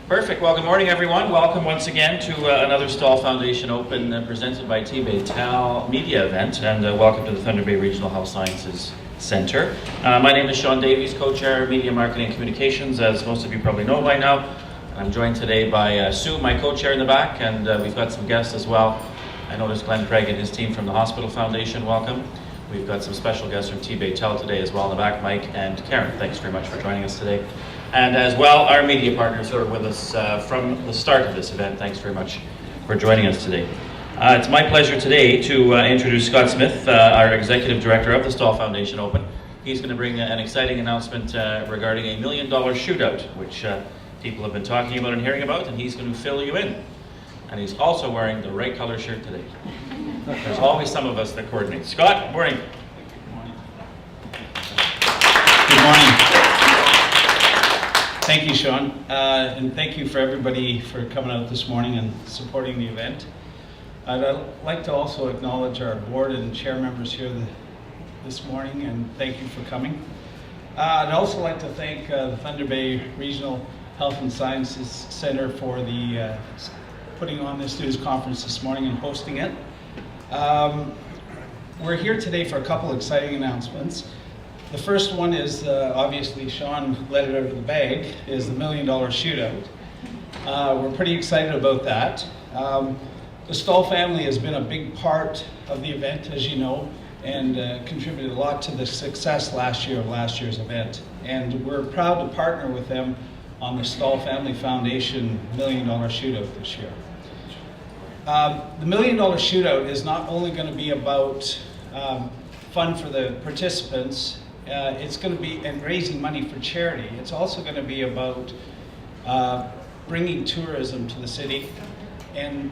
Perfect. Well, good morning, everyone. Welcome once again to another Staal Foundation Open presented by TBRHSC media event, and welcome to the Thunder Bay Regional Health Sciences Centre. My name is Sean Davies, co-chair of Media Marketing and Communications, as most of you probably know by now. And I'm joined today by Sue, my co-chair in the back, and we've got some guests as well. I noticed Glenn Craig and his team from the Hospital Foundation. Welcome. We've got some special guests from TBRHSC today as well in the back, Mike and Karen. Thanks very much for joining us today. And as well, our media partners who are with us from the start of this event. Thanks very much for joining us today. It's my pleasure today to introduce Scott Smith, our Executive Director of the Staal Foundation Open. He's going to bring an exciting announcement regarding a $1 Million Shootout, which people have been talking about and hearing about, and he's going to fill you in. And he's also wearing the right color shirt today. There's always some of us that coordinate. Scott, good morning. Good morning. Thank you, Sean, and thank you for everybody for coming out this morning and supporting the event. I'd like to also acknowledge our board and chair members here this morning, and thank you for coming. I'd also like to thank the Thunder Bay Regional Health and Sciences Centre for the putting on this news conference this morning and hosting it. We're here today for a couple exciting announcements. The first one is, obviously Sean let it out of the bag, is the $1 Million Shootout. We're pretty excited about that. The Staal family has been a big part of the event, as you know, and contributed a lot to the success last year's event. And we're proud to partner with them on the Staal Family Foundation $1 Million Shootout this year. The $1 Million Shootout is not only going to be about fun for the participants. It's going to be raising money for charity. It's also going to be about bringing tourism to the city and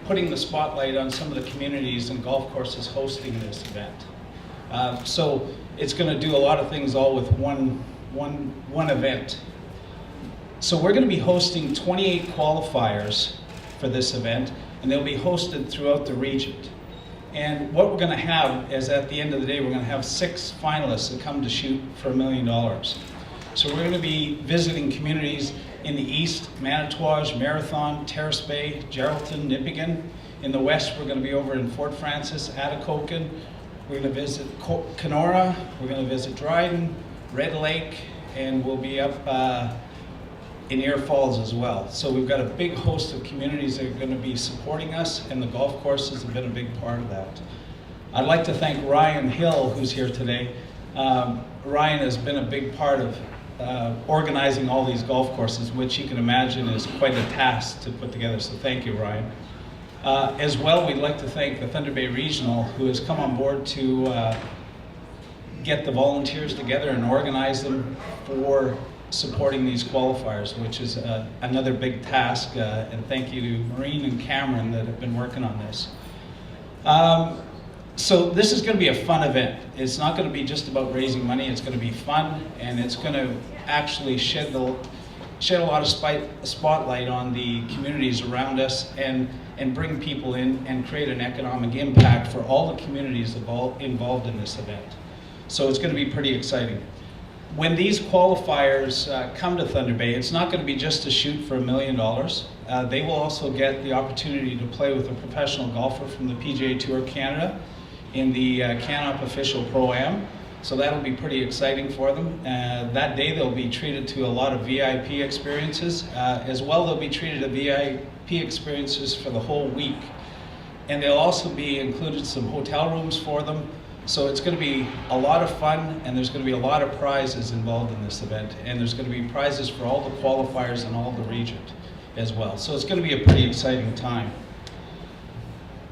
putting the spotlight on some of the communities and golf courses hosting this event. So it's going to do a lot of things all with one event. So we're going to be hosting 28 qualifiers for this event, and they'll be hosted throughout the region. And what we're going to have is, at the end of the day, we're going to have 6 finalists that come to shoot for $1 million. So we're going to be visiting communities in the east: Manitouwadge, Marathon, Terrace Bay, Geraldton, Nipigon. In the west, we're going to be over in Fort Francis, Atikokan. We're going to visit Kenora. We're going to visit Dryden, Red Lake, and we'll be up in Air Falls as well. So we've got a big host of communities that are going to be supporting us, and the golf courses have been a big part of that. I'd like to thank Ryan Hill, who's here today. Ryan has been a big part of organizing all these golf courses, which you can imagine is quite a task to put together, so thank you, Ryan. As well, we'd like to thank the Thunder Bay Regional, who has come on board to get the volunteers together and organize them for supporting these qualifiers, which is another big task, and thank you to Maureen and Cameron that have been working on this. So this is going to be a fun event. It's not going to be just about raising money. It's going to be fun, and it's going to actually shed a lot of spotlight on the communities around us and bring people in and create an economic impact for all the communities involved in this event. So it's going to be pretty exciting. When these qualifiers come to Thunder Bay, it's not going to be just to shoot for $1 million. They will also get the opportunity to play with a professional golfer from the PGA Tour Canada in the Canop Official Pro-Am. So that'll be pretty exciting for them. That day they'll be treated to a lot of VIP experiences. As well, they'll be treated to VIP experiences for the whole week. And they'll also be included some hotel rooms for them. So it's going to be a lot of fun, and there's going to be a lot of prizes involved in this event, and there's going to be prizes for all the qualifiers in all the region as well. So it's going to be a pretty exciting time.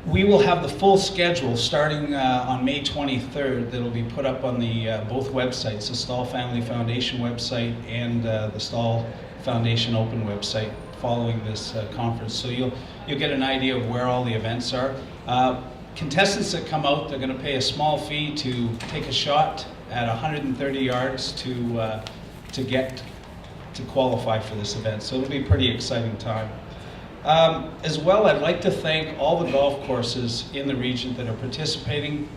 We will have the full schedule starting on May 23rd that'll be put up on the both websites, the Staal Family Foundation website and the Staal Foundation Open website following this conference. So you'll get an idea of where all the events are. Contestants that come out, they're going to pay a small fee to take a shot at 130 yards to get to qualify for this event. So it'll be a pretty exciting time. As well, I'd like to thank all the golf courses in the region that are participating.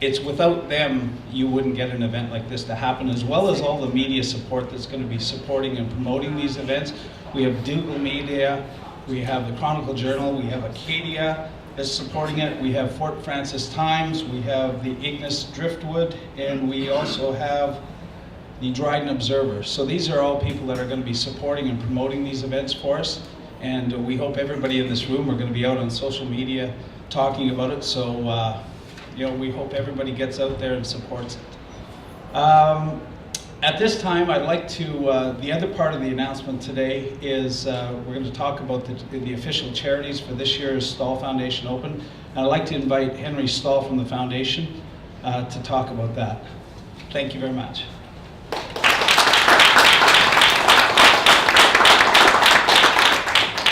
it's without them, you wouldn't get an event like this to happen, as well as all the media support that's going to be supporting and promoting these events. We have Dougal Media, we have the Chronicle Journal, we have Acadia that's supporting it, we have Fort Francis Times, we have the Ignis Driftwood, and we also have the Dryden Observer. So these are all people that are going to be supporting and promoting these events for us, and we hope everybody in this room are going to be out on social media talking about it. So we hope everybody gets out there and supports it. At this time, I'd like to, the other part of the announcement today is we're going to talk about the official charities for this year's Staal Foundation Open. And I'd like to invite Henry Staal from the foundation to talk about that. Thank you very much.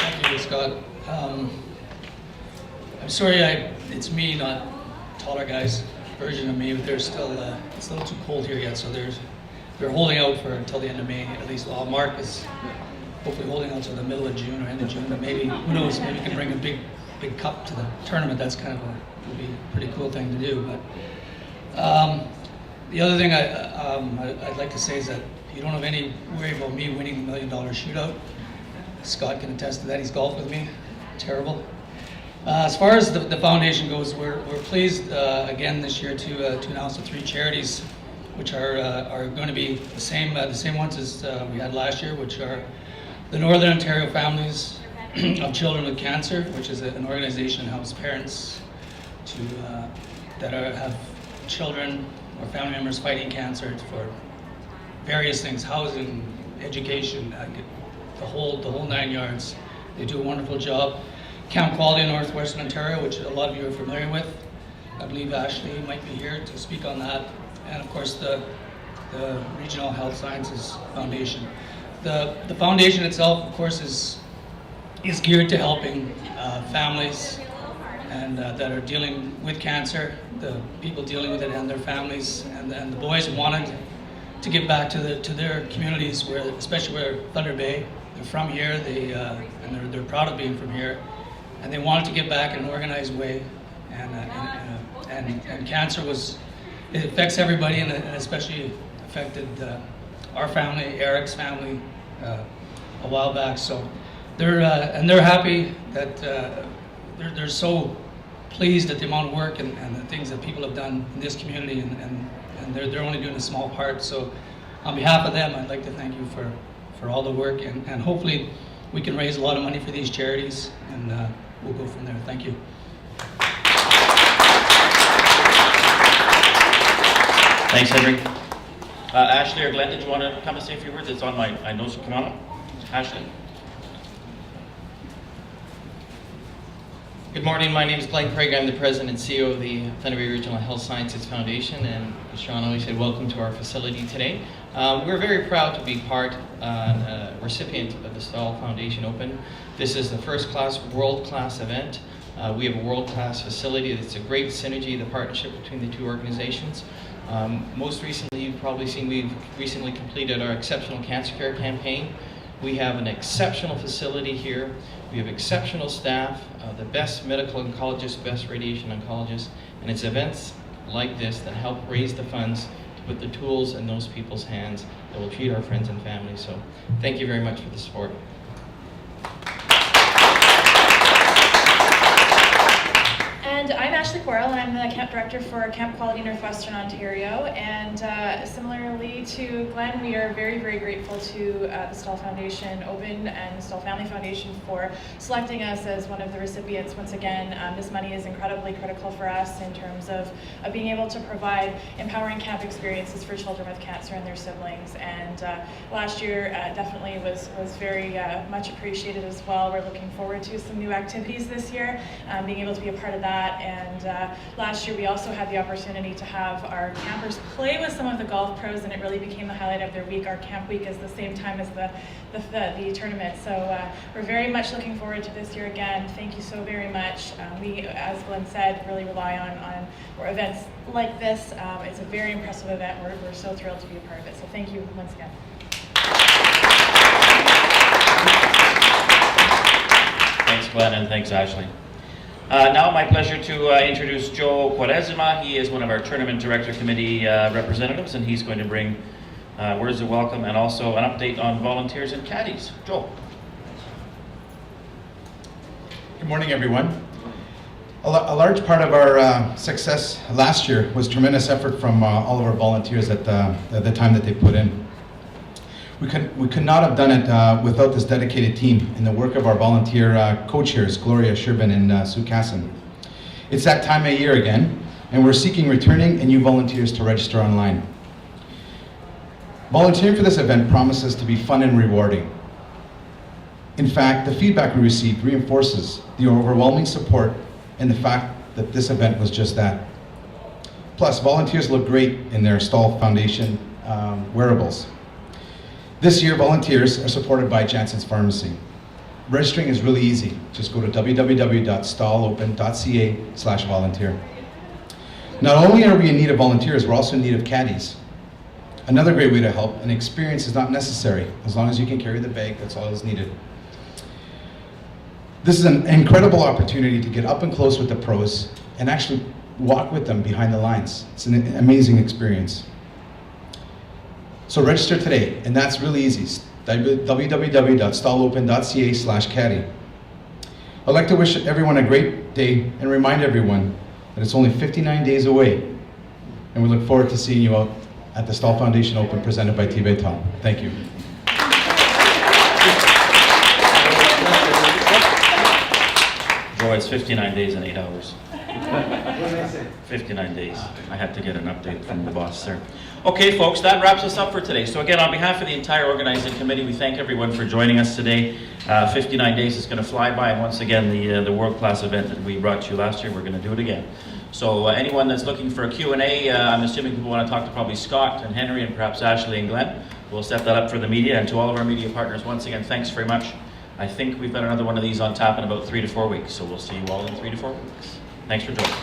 Thank you, Scott. I'm sorry, it's me, not taller guys version of me, but they're still, it's a little too cold here yet, so they're holding out for until the end of May, at least. Well, Mark is hopefully holding out till the middle of June or end of June, but maybe, who knows, maybe we can bring a big cup to the tournament. That's kind of would be a pretty cool thing to do. But the other thing I'd like to say is that you don't have any worry about me winning the $1 Million Shootout. Scott can attest to that. He's golfed with me. Terrible. As far as the foundation goes, we're pleased again this year to announce the 3 charities, which are going to be the same ones as we had last year, which are the Northern Ontario Families of Children with Cancer, which is an organization that helps parents that have children or family members fighting cancer for various things: housing, education, the whole 9 yards. They do a wonderful job. Camp Quality in Northwestern Ontario, which a lot of you are familiar with. I believe Ashley might be here to speak on that. And of course the Regional Health Sciences Foundation. The foundation itself, of course, is geared to helping families and that are dealing with cancer, the people dealing with it and their families, and the boys wanted to give back to their communities, especially where Thunder Bay. They're from here, and they're proud of being from here, and they wanted to give back in an organized way. And cancer it affects everybody, and especially affected our family, Eric's family, a while back. So they're happy that they're so pleased at the amount of work and the things that people have done in this community, and they're only doing a small part. So on behalf of them, I'd like to thank you for all the work, and hopefully we can raise a lot of money for these charities, and we'll go from there. Thank you. Thanks, Henry. Ashley or Glenn, did you want to come and say a few words? It's on my notes. Come on up. Ashley. Good morning, my name is Glenn Craig. I'm the President and CEO of the Thunder Bay Regional Health Sciences Foundation, and as Sean always said, welcome to our facility today. We're very proud to be recipient of the Staal Foundation Open. This is the first-class, world-class event. We have a world-class facility. It's a great synergy, the partnership between the 2 organizations. Most recently, you've probably seen we've recently completed our Exceptional Cancer Care campaign. We have an exceptional facility here. We have exceptional staff, the best medical oncologists, best radiation oncologists, and it's events like this that help raise the funds to put the tools in those people's hands that will treat our friends and families. So thank you very much for the support. And I'm Ashley Quarrell, and I'm the Camp Director for Camp Quality Northwestern Ontario. And similarly to Glenn, we are very, very grateful to the Staal Foundation Open and the Staal Family Foundation for selecting us as one of the recipients. Once again, this money is incredibly critical for us in terms of being able to provide empowering camp experiences for children with cancer and their siblings. And last year definitely was very much appreciated as well. We're looking forward to some new activities this year, being able to be a part of that. And last year we also had the opportunity to have our campers play with some of the golf pros, and it really became the highlight of their week. Our camp week is the same time as the tournament, so we're very much looking forward to this year again. Thank you so very much. We, as Glenn said, really rely on events like this. It's a very impressive event. We're so thrilled to be a part of it, so thank you once again. Thanks, Glenn, and thanks, Ashley. Now my pleasure to introduce Joe Quaresma. He is one of our Tournament Director Committee representatives, and he's going to bring words of welcome and also an update on volunteers and caddies. Joe. Good morning, everyone. A large part of our success last year was tremendous effort from all of our volunteers at the time that they put in. We could not have done it without this dedicated team and the work of our volunteer co-chairs, Gloria Sherbin and Sue Casson. It's that time of year again, and we're seeking returning and new volunteers to register online. Volunteering for this event promises to be fun and rewarding. In fact, the feedback we received reinforces the overwhelming support and the fact that this event was just that. Plus, volunteers look great in their Staal Foundation wearables. This year, volunteers are supported by Jansen's Pharmacy. Registering is really easy. Just go to www.staalopen.ca/volunteer. Not only are we in need of volunteers, we're also in need of caddies. Another great way to help, and experience is not necessary. As long as you can carry the bag, that's all that's needed. This is an incredible opportunity to get up and close with the pros and actually walk with them behind the lines. It's an amazing experience. So register today, and that's really easy. www.staalopen.ca/caddy. I'd like to wish everyone a great day and remind everyone that it's only 59 days away, and we look forward to seeing you out at the Staal Foundation Open presented by TBA Tal. Thank you. Joe, it's 59 days and 8 hours. 59 days. I had to get an update from the boss, sir. Okay, folks, that wraps us up for today. So again, on behalf of the entire organizing committee, we thank everyone for joining us today. 59 days is going to fly by, and once again, the world-class event that we brought you last year, we're going to do it again. So anyone that's looking for a Q&A, I'm assuming people want to talk to probably Scott and Henry and perhaps Ashley and Glenn. We'll set that up for the media, and to all of our media partners, once again, thanks very much. I think we've got another one of these on tap in about 3 to 4 weeks, so we'll see you all in 3 to 4 weeks. Thanks for joining.